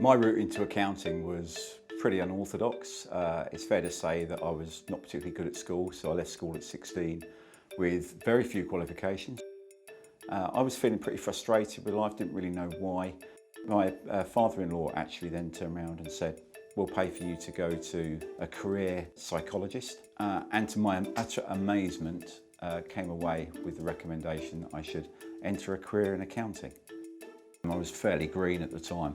My route into accounting was pretty unorthodox. It's fair to say that I was not particularly good at school, so I left school at 16 with very few qualifications. I was feeling pretty frustrated with life, didn't really know why. My father-in-law actually then turned around and said, "We'll pay for you to go to a career psychologist." And to my utter amazement, came away with the recommendation that I should enter a career in accounting. I was fairly green at the time.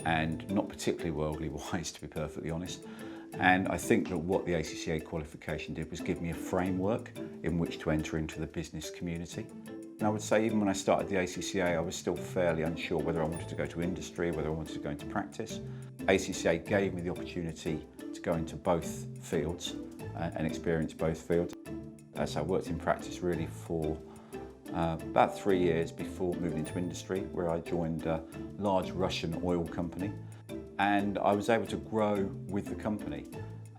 And not particularly worldly wise, to be perfectly honest. And I think that what the ACCA qualification did was give me a framework in which to enter into the business community. And I would say even when I started the ACCA, I was still fairly unsure whether I wanted to go to industry, whether I wanted to go into practice. ACCA gave me the opportunity to go into both fields and experience both fields. So I worked in practice really for about 3 years before moving into industry, where I joined a large Russian oil company, and I was able to grow with the company.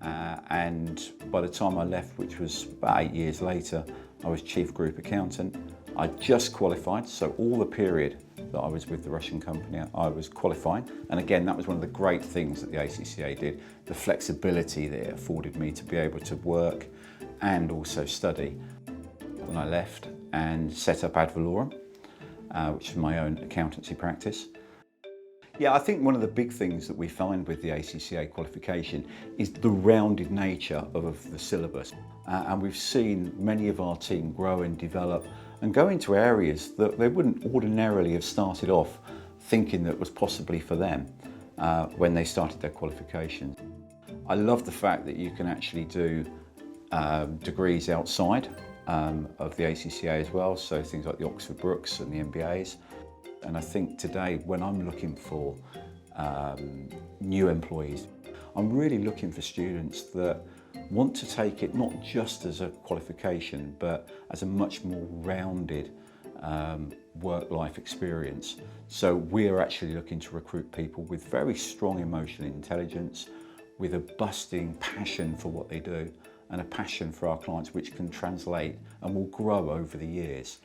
And by the time I left, which was about 8 years later, I was chief group accountant. I just qualified, so all the period that I was with the Russian company, I was qualifying. And again, that was one of the great things that the ACCA did, the flexibility that it afforded me to be able to work and also study. When I left and set up Ad Valorem, which is my own accountancy practice. Yeah, I think one of the big things that we find with the ACCA qualification is the rounded nature of the syllabus. And we've seen many of our team grow and develop and go into areas that they wouldn't ordinarily have started off thinking that was possibly for them when they started their qualifications. I love the fact that you can actually do degrees outside of the ACCA as well, so things like the Oxford Brookes and the MBAs. And I think today, when I'm looking for new employees, I'm really looking for students that want to take it not just as a qualification, but as a much more rounded work-life experience. So we're actually looking to recruit people with very strong emotional intelligence, with a busting passion for what they do, and a passion for our clients which can translate and will grow over the years.